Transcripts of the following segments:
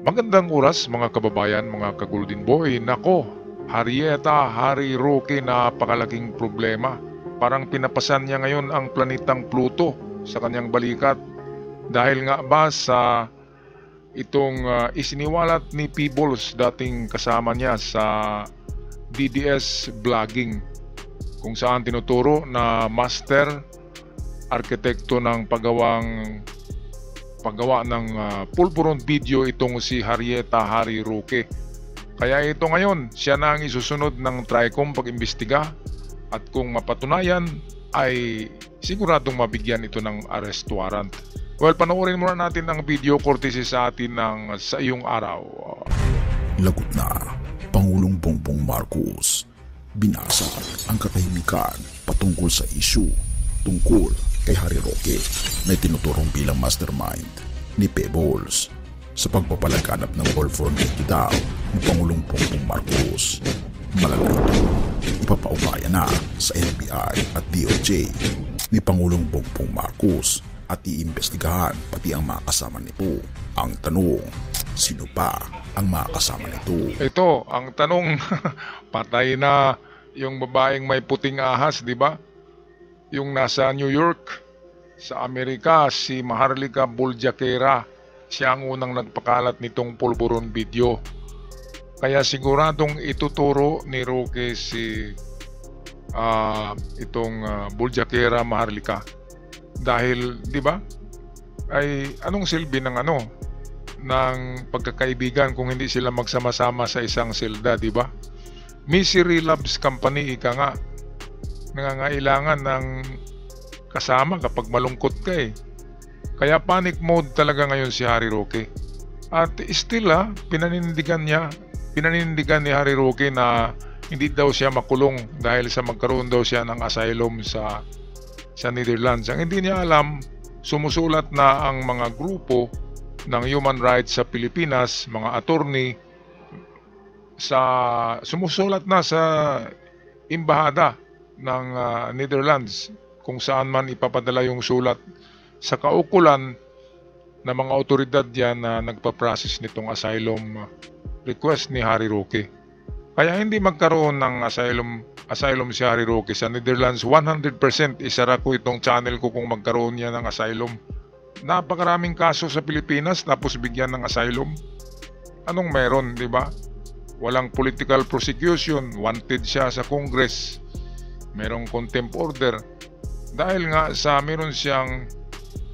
Magandang oras mga kababayan, mga ka-Golden Boy. Nako, Harrieta, Harry Roque, napakalaking problema. Parang pinapasan niya ngayon ang planetang Pluto sa kanyang balikat. Dahil nga ba sa itong isiniwalat ni Peebles, dating kasama niya sa DDS vlogging, kung saan tinuturo na master arkitekto ng paggawa ng pulburon video itong si Harrieta Harry Roque. Kaya ito ngayon, siya na ang isusunod ng TRICOM pag-imbestiga at kung mapatunayan ay siguradong mabigyan ito ng arrest warrant. Well, panoorin muna natin ang video courtesy sa atin ng Sa Iyong Araw. Lagot na Pangulong Bongbong Marcos. Binasag ang katahimikan patungkol sa issue tungkol kay Harry Roque na tinuturong bilang mastermind ni Peebles sa pagpapalaganap ng all for Nicky daw ni Pangulong Bongbong Marcos. Malala ito, ipapaugaya na sa NBI at DOJ ni Pangulong Bongbong Marcos at iimbestigahan pati ang mga kasama nito. Ang tanong, sino pa ang mga kasama nito? Ito, ang tanong, patay na yung babaeng may puting ahas, di ba? Yung nasa New York, sa Amerika, si Maharlika Buljakera. Siya ang unang nagpakalat nitong pulburon video. Kaya siguradong ituturo ni Roque si Buljakera Maharlika. Dahil, di ba, ay anong silbi ng ng pagkakaibigan kung hindi sila magsama-sama sa isang selda, di ba? Misery loves company, ika nga. Nangangailangan ng kasama kapag malungkot ka eh. Kaya panic mode talaga ngayon si Harry Roque. At still pinanindigan ni Harry Roque na hindi daw siya makulong dahil sa magkaroon daw siya ng asylum sa Netherlands. Ang hindi niya alam, sumusulat na ang mga grupo ng human rights sa Pilipinas, mga attorney, sumusulat na sa embahada ng Netherlands kung saan man ipapadala yung sulat sa kaukulan ng mga otoridad yan na nagpa-process nitong asylum request ni Harry Roque. Kaya hindi magkaroon ng asylum si Harry Roque sa Netherlands. 100% isara ko itong channel ko kung magkaroon niya ng asylum. Napakaraming kaso sa Pilipinas tapos bigyan ng asylum. Anong meron, di ba? Walang political prosecution, wanted siya sa Congress. Merong contempt order dahil nga sa meron siyang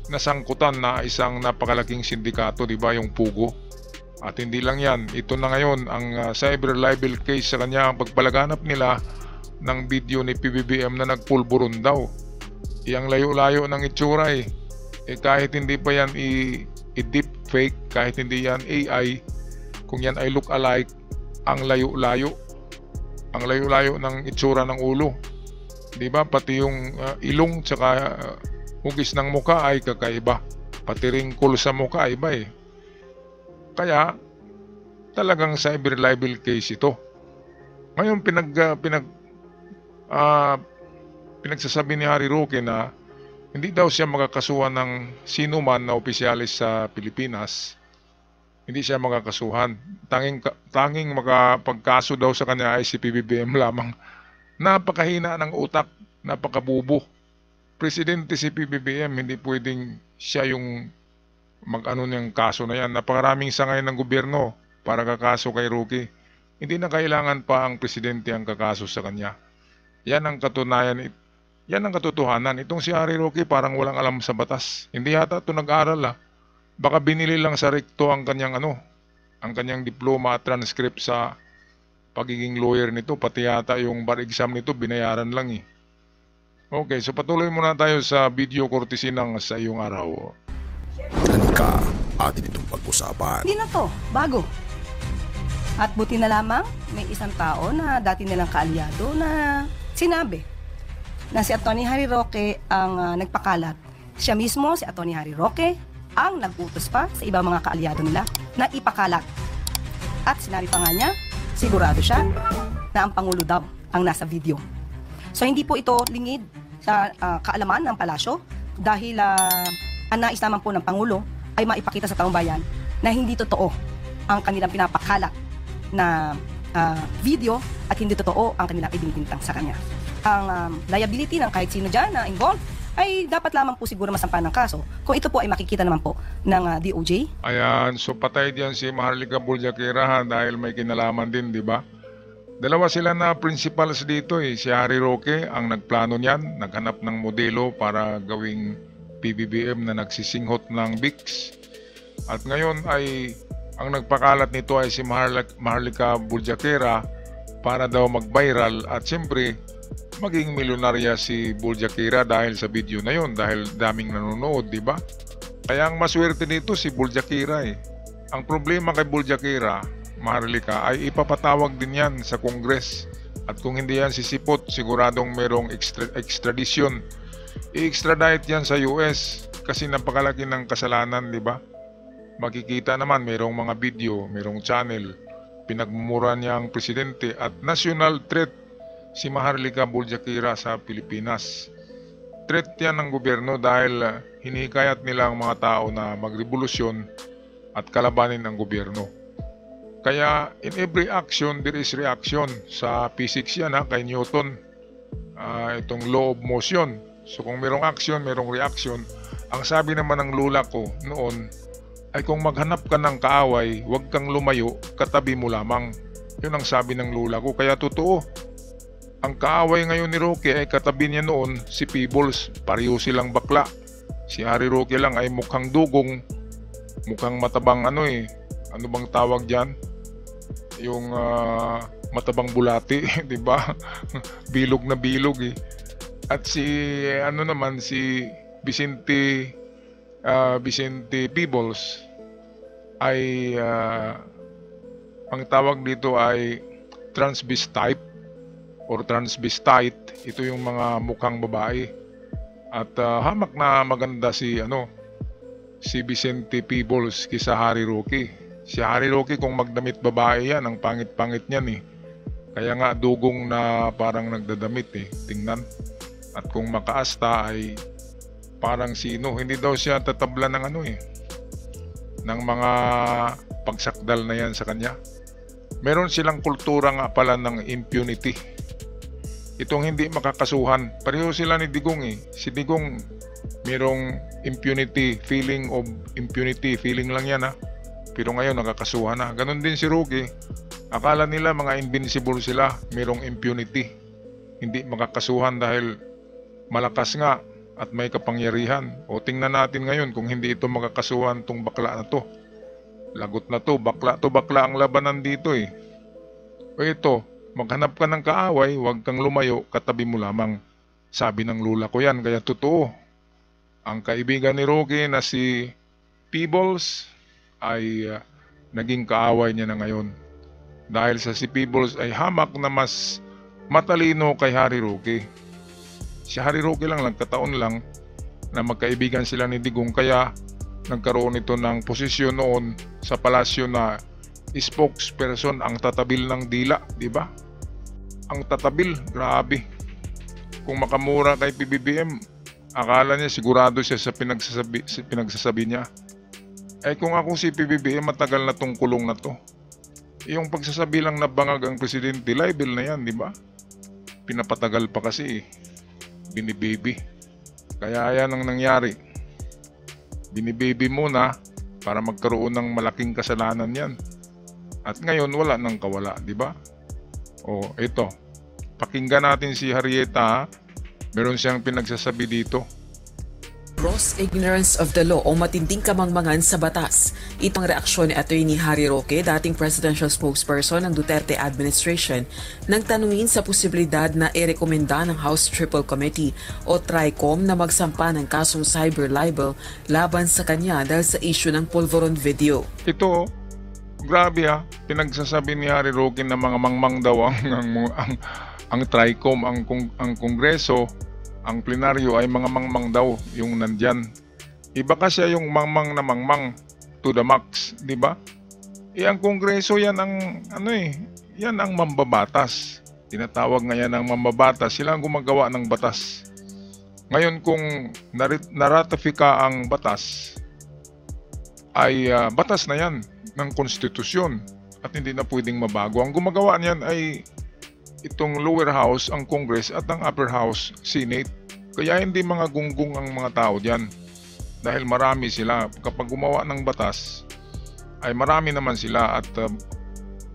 nasangkutan na isang napakalaking sindikato, di ba, yung Pugo. At hindi lang yan, ito na ngayon ang cyber libel case sa kanya, ang pagpalaganap nila ng video ni PBBM na nagpulburon daw. Iyang layo-layo ng itsura eh. Kahit hindi pa yan i-deep fake, kahit hindi yan AI, kung yan ay look alike, ang layo-layo ng itsura ng ulo. Diba? Pati yung ilong tsaka hugis ng muka ay kakaiba. Pati ringkol sa muka ay iba eh. Kaya talagang cyber libel case ito. Ngayon pinagsasabi ni Harry Roque na hindi daw siya makakasuhan ng sino man na opisyalis sa Pilipinas. Hindi siya makakasuhan. Tanging makapagkaso daw sa kanya ay si PBBM lamang. Napakahina ng utak, napakabubo. Presidente si PBBM, hindi pwedeng siya yung mag-ano niyang kaso na yan. Napakaraming sangay ng gobyerno para kakaso kay Roque. Hindi na kailangan pa ang presidente ang kakaso sa kanya. Yan ang katunayan. Yan ang katotohanan. Itong si Harry Roque parang walang alam sa batas. Hindi yata ito nag-aral Baka binili lang sa recto ang kanyang ang kanyang diploma at transcript sa pagiging lawyer nito, pati yata yung bar exam nito binayaran lang eh. Okay, so patuloy muna tayo sa video courtesy ng Sa Iyong Araw. Halika, atin itong pag-usapan. Hindi na to, bago. At buti na lamang, may isang tao na dati nilang kaalyado na sinabi na si Atty. Harry Roque ang nagpakalat. Siya mismo, si Atty. Harry Roque, ang nag-utos pa sa ibang mga kaalyado nila na ipakalat. At sinabi pa nga niya, sigurado siya na ang Pangulo daw ang nasa video. So hindi po ito lingid sa kaalaman ng palasyo dahil ang nais naman po ng Pangulo ay maipakita sa taong bayan na hindi totoo ang kanilang pinapakalat na video at hindi totoo ang kanilang ibinibintang sa kanya. Ang liability ng kahit sino dyan na involved ay dapat lamang po siguro masampahan ng kaso kung ito po ay makikita naman po ng DOJ. Ayan, so patay diyan si Maharlika Bouljaquera dahil may kinalaman din, di ba? Dalawa sila na principals dito Si Harry Roque ang nagplano niyan, naghanap ng modelo para gawing PBBM na nagsisinghot ng VIX. At ngayon ay ang nagpakalat nito ay si Maharlika Bouljaquera para daw mag-viral at siyempre maging milyonarya si Bouljaquera dahil sa video na yon, dahil daming nanonood, di ba? Kaya ang maswerte nito si Bouljaquera Ang problema kay Bouljaquera, Maharlika, ay ipapatawag din yan sa Congress. At kung hindi yan sisipot, siguradong merong extradition. I-extradite yan sa US kasi napakalaki ng kasalanan, di ba? Makikita naman merong mga video, merong channel, pinagmumura niya ang presidente at national threat si Maharlika Bouljaquera sa Pilipinas. Threat yan ng gobyerno dahil hinihikayat nila ang mga tao na magrevolusyon at kalabanin ang gobyerno. Kaya in every action there is reaction. Sa physics yan kay Newton, itong law of motion. So kung merong action, merong reaction. Ang sabi naman ng lula ko noon ay kung maghanap ka ng kaaway, huwag kang lumayo, katabi mo lamang. Yun ang sabi ng lula ko. Kaya totoo, ang kaaway ngayon ni Roque ay katabi niya noon si Peebles. Pareho silang bakla. Si Harry Roque lang ay mukhang dugong, mukhang matabang ano bang tawag dyan? Yung matabang bulati, di ba? Bilog na bilog At si si Vicente Peebles ay ang tawag dito ay transvestite or transvestite. Ito yung mga mukhang babae. At hamak na maganda si Vicente Peebles kaysa Harry Roque. Si Harry Roque kung magdamit babae yan, ang pangit-pangit niyan Kaya nga dugong na parang nagdadamit tingnan. At kung makaasta ay parang sino, hindi daw siya tatabla ng ng mga pagsakdal na yan sa kanya. Meron silang kultura nga pala ng impunity. Itong hindi makakasuhan, pareho sila ni Digong Si Digong merong impunity, feeling of impunity, feeling lang yan Pero ngayon nakakasuhan na. Ganon din si Roque. Akala nila mga invincible sila, merong impunity. Hindi makakasuhan dahil malakas nga at may kapangyarihan. O tingnan natin ngayon kung hindi ito makakasuhan tong bakla na to. Lagot na to, bakla ang labanan dito O ito, maghanap ka ng kaaway, huwag kang lumayo, katabi mo lamang. Sabi ng lula ko yan, kaya totoo. Ang kaibigan ni Roque na si Peebles ay naging kaaway niya na ngayon. Dahil sa si Peebles ay hamak na mas matalino kay Harry Roque. Si Harry Roque lang nagkataon lang na magkaibigan sila ni Digong kaya nagkaroon ito ng posisyon noon sa palasyo na spokesperson, ang tatabil ng dila, di ba? Ang tatabil, grabe. Kung makamura kay PBBM, akala niya sigurado siya sa pinagsasabi niya. Kung ako si PBBM, matagal na tong kulong na to. Yung pagsasabi lang na bangag ang presidente, libel na yan, di ba? Pinapatagal pa kasi binibaby. Kaya ayan ang nangyari. Binibaby muna para magkaroon ng malaking kasalanan yan. At ngayon wala nang kawala, di ba? Ito. Pakinggan natin si Harrieta. Meron siyang pinagsasabi dito. Gross ignorance of the law o matinding kamangmangan sa batas. Itong reaksyon ni Attorney Harry Roque, dating presidential spokesperson ng Duterte administration, nang tanungin sa posibilidad na irekomenda ng House Triple Committee o TRICOM na magsampa ng kasong cyber libel laban sa kanya dahil sa issue ng Polvoron video. Ito, grabe pinagsasabi ni Harry Roque na mga mangmang daw ang TRICOM, ang Kongreso. Ang plenaryo ay mga mangmang daw yung nandyan. Iba kasi yung mangmang na mangmang to the max, di ba? Ang Kongreso yan ang yan ang mambabatas. Tinatawag nga yan ang mambabatas. Sila ang gumagawa ng batas. Ngayon kung naratifika ang batas, ay batas na yan. ng konstitusyon at hindi na pwedeng mabago. Ang gumagawa niyan ay itong lower house, ang Congress, at ang upper house, Senate. Kaya hindi mga gunggong ang mga tao diyan. Dahil marami sila. Kapag gumawa ng batas, ay marami naman sila at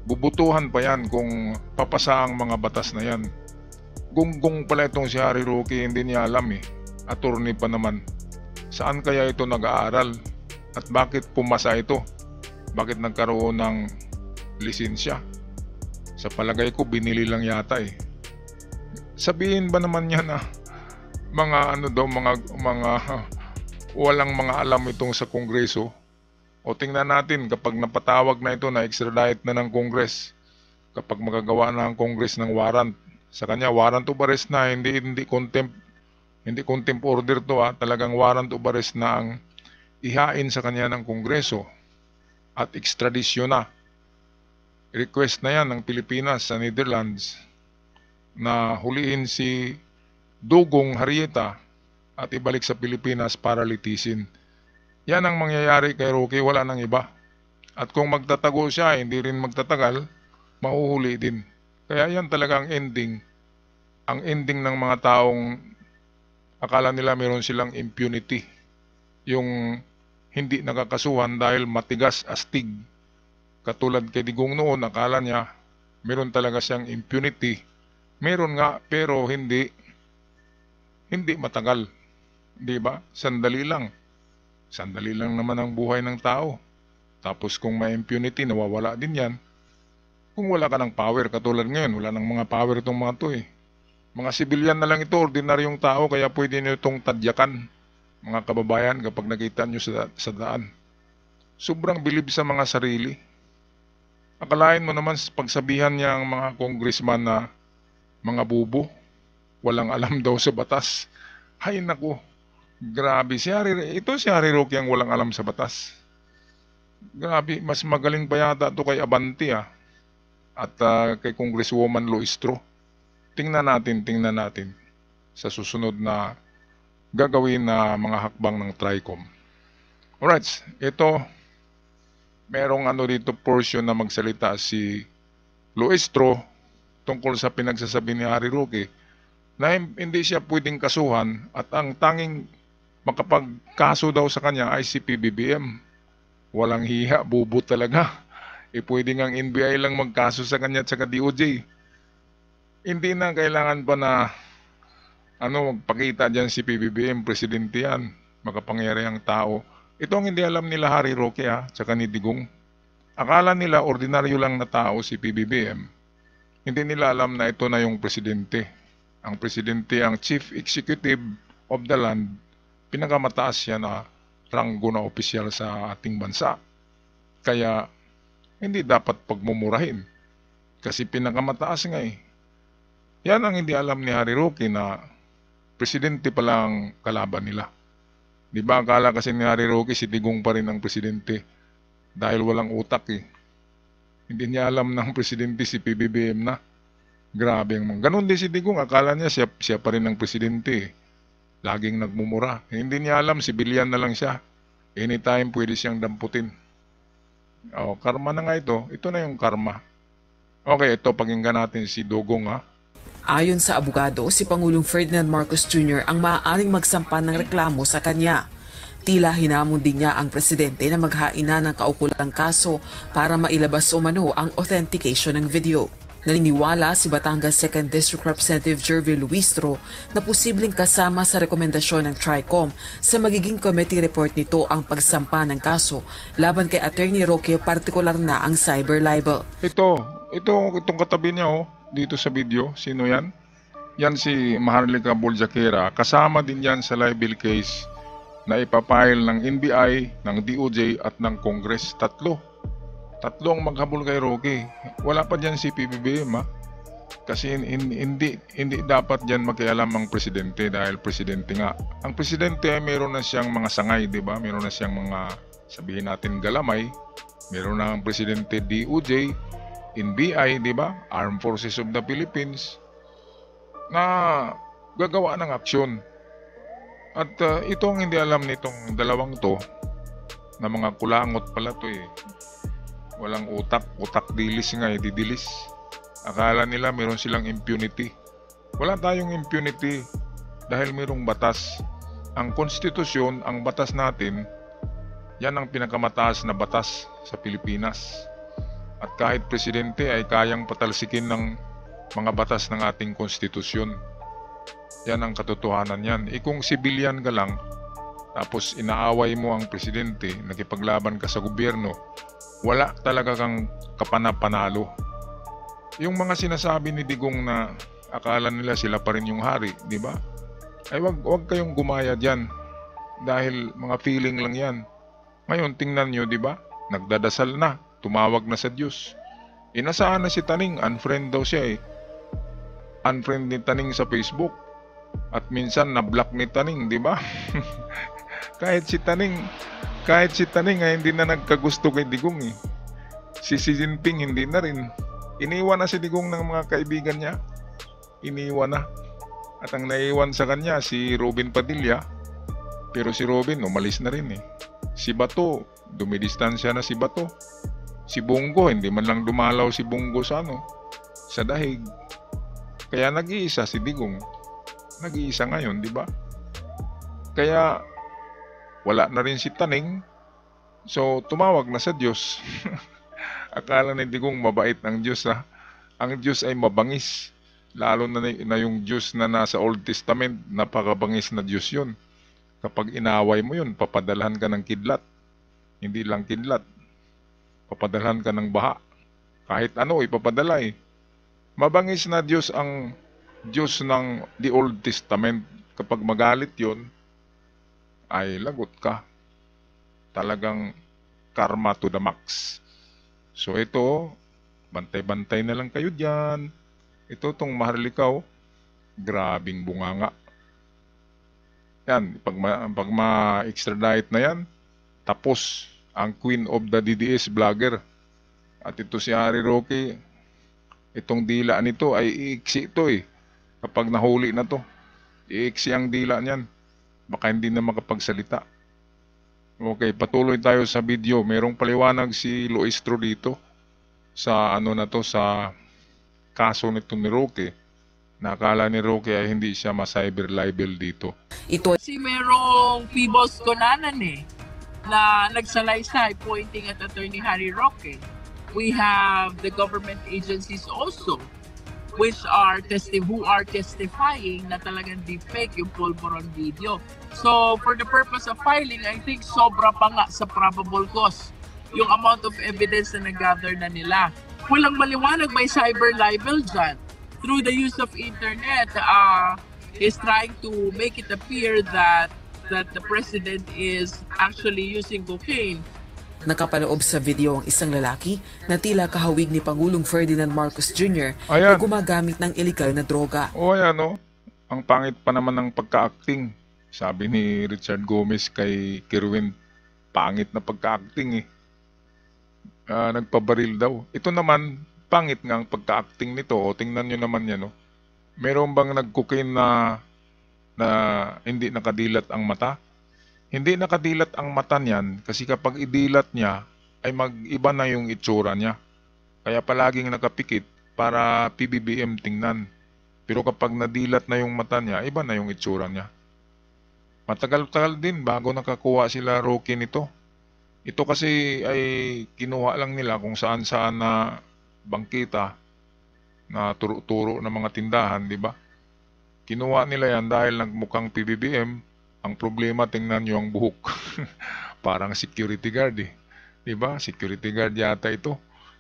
bubutuhan pa yan kung papasa ang mga batas na yan. Gunggong pala itong si Harry Roque, hindi niya alam eh. Attorney pa naman. Saan kaya ito nag-aaral? At bakit pumasa ito? Bakit nagkaroon ng lisensya? Sa palagay ko, binili lang yata eh. Sabihin ba naman niya na mga walang mga alam itong sa Kongreso? O tingnan natin kapag napatawag na ito na extradite na ng Congress, kapag magagawa na ang Congress ng warrant sa kanya, warrant of arrest na, hindi contempt order to talagang warrant of arrest na ang ihain sa kanya ng Kongreso at extradition na. Request na yan ng Pilipinas sa Netherlands na huliin si Dugong Harrieta at ibalik sa Pilipinas para litisin. Yan ang mangyayari kay Roque, wala nang iba. At kung magtatago siya, hindi rin magtatagal, mahuhuli din. Kaya yan talaga ang ending. Ang ending ng mga taong akala nila meron silang impunity. Yung hindi nakakasuhan dahil matigas astig. Katulad kay Digong noon, akala niya meron talaga siyang impunity. Meron nga, pero hindi matagal. Di ba? Sandali lang. Sandali lang naman ang buhay ng tao. Tapos kung may impunity, nawawala din yan. Kung wala ka ng power, katulad ngayon, wala ng mga power itong mga to eh. Mga sibilyan na lang ito, ordinaryong tao, kaya pwede nyo itong tadyakan, mga kababayan, kapag nakita nyo sa daan. Sobrang bilib sa mga sarili. Akalain mo naman pagsabihan niya ang mga congressman na mga bubo, walang alam daw sa batas. Hay naku, grabe. Si Harry Roque ang walang alam sa batas. Grabe, mas magaling pa yata ito kay Abante at kay Congresswoman Loistro. Tingnan natin sa susunod na gagawin na mga hakbang ng TRICOM. Alright, ito merong dito portion na magsalita si Loistro tungkol sa pinagsasabi ni Harry Roque na hindi siya pwedeng kasuhan at ang tanging makapagkaso daw sa kanya ay si PBBM. Walang hiya, bubo talaga. Pwede ngang NBI lang magkaso sa kanya at saka DOJ. Hindi na kailangan pa na magpakita dyan si PBBM, presidente yan, makapangyarihang tao. Ito ang hindi alam nila Harry Roque tsaka ni Digong. Akala nila ordinaryo lang na tao si PBBM. Hindi nila alam na ito na yung presidente. Ang presidente ang chief executive of the land, pinakamataas siya na ranggo na opisyal sa ating bansa. Kaya hindi dapat pagmumurahin kasi pinakamataas nga eh. Yan ang hindi alam ni Harry Roque na presidente pala ang kalaban nila. Di ba akala kasi ni Harry Roque si Digong pa rin ang presidente dahil walang utak eh. Hindi niya alam ng presidente si PBBM na. Grabe ang ganon din si Digong, akala niya siya pa rin ang presidente eh. Laging nagmumura. Hindi niya alam, sibilyan na lang siya. Anytime pwede siyang damputin. Karma na nga ito. Ito na yung karma. Okay, ito pakinggan natin si Dugong Ayon sa abogado, si Pangulong Ferdinand Marcos Jr. ang maaaring magsampa ng reklamo sa kanya. Tila hinamon din niya ang presidente na maghain na ng kaukulang kaso para mailabas umano ang authentication ng video. Naniniwala si Batangas 2nd District Representative Jervil Luistro na posibleng kasama sa rekomendasyon ng TRICOM sa magiging committee report nito ang pagsampa ng kaso laban kay Attorney Roque, partikular na ang cyber libel. Itong katabi niya dito sa video, sino yan? Yan si Maharlika Boljaquera. Kasama din yan sa libel case na ipapile ng NBI, ng DOJ at ng Congress. Tatlo ang maghabol kay Roque. Wala pa dyan si PBBM kasi hindi dapat dyan makialam ang presidente dahil presidente nga. Ang presidente ay meron na siyang mga sangay, di ba? Meron na siyang mga, sabihin natin, galamay. Meron na ang presidente DOJ, NBI, di ba? Armed Forces of the Philippines na gagawa ng aksyon. At ito ang hindi alam nitong dalawang to na mga kulangot pala to eh. Walang utak, utak dilis nga didilis. Akala nila meron silang impunity. Wala tayong impunity dahil mayroong batas. Ang konstitusyon, ang batas natin, yan ang pinakamataas na batas sa Pilipinas. At kahit presidente ay kayang patalsikin ng mga batas ng ating konstitusyon. Yan ang katotohanan yan. Kung civilian ka lang, tapos inaaway mo ang presidente, nakipaglaban ka sa gobyerno, wala talaga kang kapana-panalo. Yung mga sinasabi ni Digong na akala nila sila pa rin yung hari, di ba? Ay wag kayong gumaya diyan dahil mga feeling lang yan. Ngayon tingnan nyo, di ba? Nagdadasal na, tumawag na sa Diyos. Inasaan na si Taning, unfriend daw siya eh. Unfriend ni Taning sa Facebook. At minsan na-block ni Taning, di ba? kahit si Taning ay hindi na nagkagusto kay Digong eh. Si Xi Jinping hindi na rin. Iniwan na si Digong ng mga kaibigan niya. Iniwan na. At ang naiwan sa kanya si Robin Padilla. Pero si Robin umalis na rin eh. Si Bato, dumidistansya na si Bato. Si Bongo, hindi man lang dumalaw si Bongo sa sa dahig. Kaya nag-iisa si Digong. Nag-iisa ngayon, di ba? Kaya wala na rin si Taning. So tumawag na sa Diyos. Akala ni Digong mabait ang Diyos ha. Ang Diyos ay mabangis. Lalo na yung Diyos na nasa Old Testament, napakabangis na Diyos yun. Kapag inaway mo yun, papadalhan ka ng kidlat. Hindi lang kidlat. Papadalhan ka ng baha. Kahit ano, ipapadala eh. Mabangis na Diyos ang Diyos ng the Old Testament. Kapag magalit yun, ay lagot ka. Talagang karma to the max. So ito, bantay-bantay na lang kayo dyan. Ito tong Maharlikaw, grabing bunganga. Yan, pag ma-extradite na yan, tapos ang queen of the DDS vlogger. At ito si Harry Roque, itong dila nito ay iiksi ito eh. Kapag nahuli na to, iiksi ang dila niyan. Baka hindi na makapagsalita. Okay, patuloy tayo sa video. Merong paliwanag si Loistro dito sa sa kaso nito ni Roque. Nakala ni Roque ay hindi siya ma-cyber libel dito. Ito Kasi merong P-Boss Conanan na nagsalaysay pointing at Attorney Harry Roque. We have the government agencies also which are who are testifying na talagang deepfake yung Pulveron video. So for the purpose of filing, I think sobra pa nga sa probable cause yung amount of evidence na nag-gather na nila. Walang maliwanag, may cyber libel dyan. Through the use of internet, is trying to make it appear that the president is actually using cocaine. nakapaloob sa video ang isang lalaki na tila kahawig ni Pangulong Ferdinand Marcos Jr. Ayan. na gumagamit ng illegal na droga. O ayan o, ang pangit pa naman ng pagka-acting. Sabi ni Richard Gomez kay Kirwin, pangit na pagka-acting eh. Nagpabaril daw. Ito naman, pangit nga ang pagka-acting nito. O, tingnan nyo naman yan. Meron bang nag-cocaine na hindi nakadilat ang mata? Hindi nakadilat ang mata niyan kasi kapag idilat niya ay mag-iba na yung itsura niya. Kaya palaging nakapikit para PBBM tingnan. Pero kapag nadilat na yung mata niya, iba na yung itsura niya. Matagal-tagal din bago nakakuha sila Roque nito. Ito kasi ay kinuha lang nila kung saan-saan na bangkita na turo-turo ng mga tindahan, di ba? Kinuha nila yan dahil nagmukhang PBBM. Ang problema, tingnan nyo ang buhok. Parang security guard eh. Di ba? Security guard yata ito.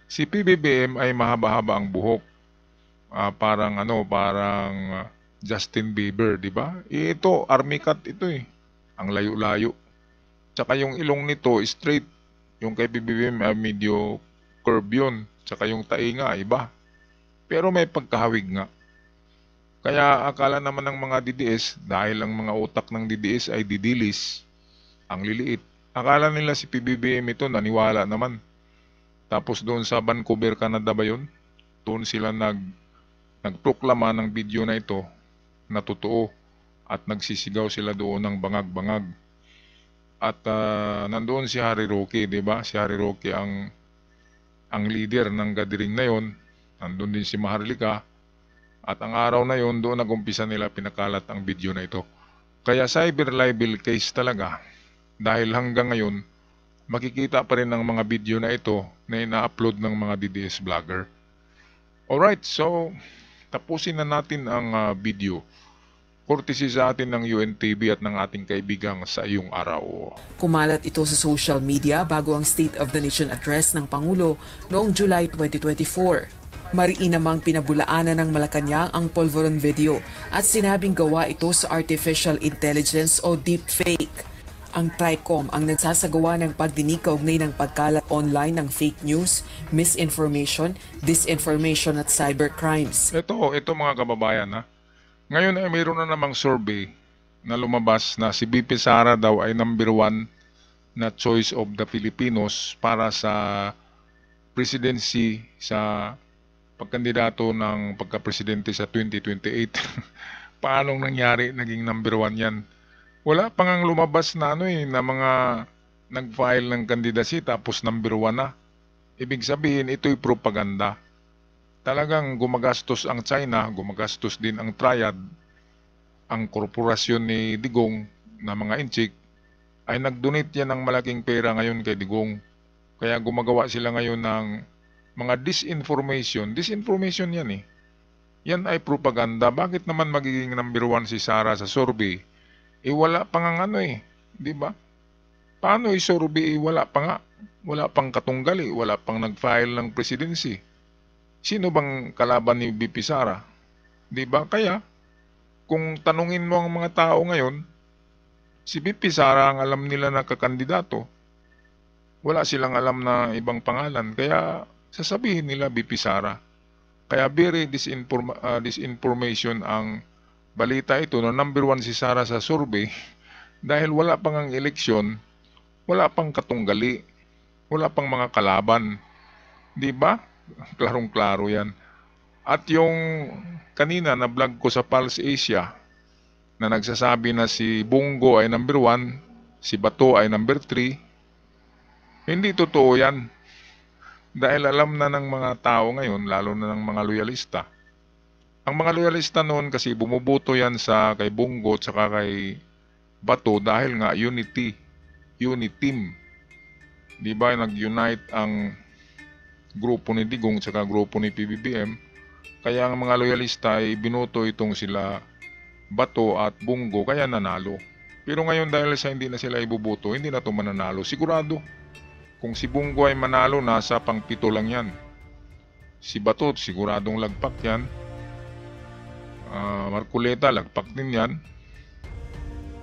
Si PBBM ay mahaba-haba ang buhok. Parang Justin Bieber, di ba? Ito, army cut ito eh. Ang layo-layo. Tsaka yung ilong nito, straight. Yung kay PBBM ay medyo curve yun. Tsaka yung tainga, iba. Pero may pagkahawig nga. Kaya akala naman ng mga DDS, dahil ang mga utak ng DDS ay didilis, ang liliit. Akala nila si PBBM ito, naniwala naman. Tapos doon sa Vancouver, Canada ba yun? Doon sila nagproklama ng video na ito na totoo at nagsisigaw sila doon ng bangag-bangag. At nandoon si Harry Roque, di ba? Si Harry Roque ang ang leader ng gathering na yon. Nandun din si Maharlika. At ang araw na yon, doon nagumpisa nila pinakalat ang video na ito. Kaya cyber libel case talaga. Dahil hanggang ngayon, makikita pa rin ang mga video na ito na ina-upload ng mga DDS vlogger. Alright, so tapusin na natin ang video. Courtesy sa atin ng UNTV at ng ating kaibigang Sa Iyong Araw. Kumalat ito sa social media bago ang State of the Nation Address ng Pangulo noong July 2024. Mariin namang pinabulaanan ng Malacanang ang polvoron video at sinabing gawa ito sa artificial intelligence o deepfake. Ang TRICOM ang nagsasagawa ng pagdinig kaugnay ng pagkalat online ng fake news, misinformation, disinformation at cybercrimes. Ito mga kababayan ha. Ngayon ay mayroon na namang survey na lumabas na si BP Sara daw ay number 1 na choice of the Filipinos para sa presidency sa pagkandidato ng pagka-presidente sa 2028. Paanong nangyari naging number 1 yan? Wala pang ang lumabas na na mga nag-file ng candidacy tapos number 1 na. Ibig sabihin ito'y propaganda. Talagang gumagastos ang China, gumagastos din ang Triad, ang korporasyon ni Digong na mga inchik, ay nag-donate yan ng malaking pera ngayon kay Digong. Kaya gumagawa sila ngayon ng mga disinformation. Disinformation yan Yan ay propaganda. Bakit naman magiging number 1 si Sara sa survey? Wala pa nga di ba? Paano survey? Wala pa nga. Wala pang katunggali, wala pang nag-file ng presidency. Sino bang kalaban ni BP Sara? Di ba? Kaya, kung tanungin mo ang mga tao ngayon, si BP Sara ang alam nila na kakandidato. Wala silang alam na ibang pangalan. Kaya, sasabihin nila BP Sara. Kaya very disinformation ang balita ito na number 1 si Sara sa survey dahil wala pang ang eleksyon, wala pang katunggali, wala pang mga kalaban. Di ba? Klarong-klaro yan. At yung kanina na vlog ko sa Pulse Asia na nagsasabi na si Bongo ay number 1, si Bato ay number 3, hindi totoo yan. Dahil alam na ng mga tao ngayon, lalo na ng mga loyalista. Ang mga loyalista noon kasi bumuboto yan sa kay Bongo at saka kay Bato dahil nga unity team. Di ba nag-unite ang grupo ni Digong at saka grupo ni PBBM. Kaya ang mga loyalista ay binoto itong sila Bato at Bongo kaya nanalo. Pero ngayon dahil sa hindi na sila ibuboto, hindi na ito mananalo. Sigurado. Kung si Bongo ay manalo, nasa pang-7 lang yan. Si Bato, siguradong lagpak yan. Marcoleta, lagpak din yan.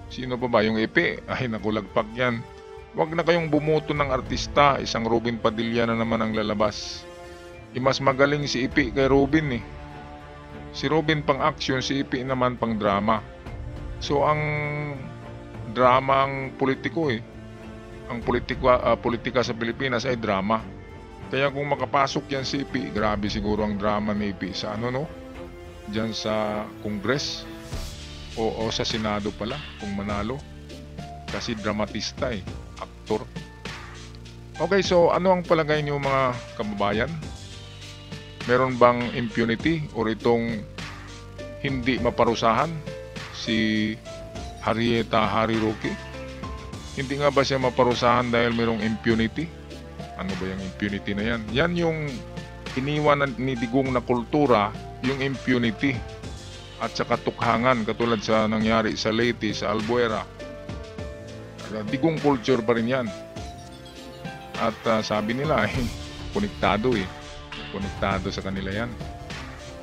Sino pa ba? Yung Epe, ay naku, lagpak yan. Huwag na kayong bumoto ng artista, isang Robin Padilla na naman ang lalabas. Mas magaling si Epe kay Robin Si Robin pang action, si Epe naman pang drama. So ang drama ang politiko Ang politika sa Pilipinas ay drama. Kaya kung makapasok yan si Epe, grabe siguro ang drama ni Epe sa Diyan sa Congress o sa Senado pala kung manalo. Kasi dramatista aktor. Okay, so ano ang palagay niyo mga kababayan? Meron bang impunity o itong hindi maparusahan si Harry Roque? Hindi nga ba siya maparusahan dahil mayroong impunity? Ano ba yung impunity na yan? Yan yung iniwan ni Digong na kultura, yung impunity at saka tukhangan katulad sa nangyari sa Leyte, sa Albuera. Digong culture pa rin yan. At sabi nila konektado konektado sa kanila yan.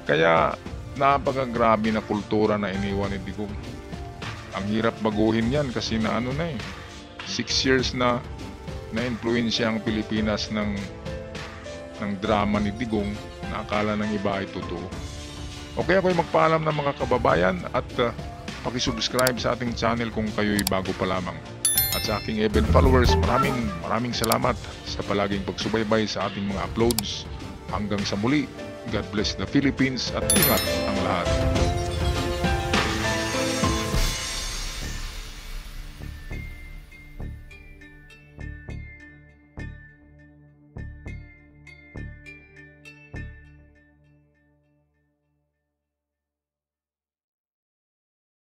Kaya napakagrabe na kultura na iniwan ni Digong. Ang hirap baguhin yan kasi na 6 years na na-influensya ang Pilipinas ng drama ni Digong na akala ng iba ay totoo. Okay, ako'y magpaalam ng mga kababayan at pakisubscribe sa ating channel kung kayo'y bago pa lamang. At sa aking event followers, maraming salamat sa palaging pagsubaybay sa ating mga uploads. Hanggang sa muli, God bless the Philippines at ingat ang lahat.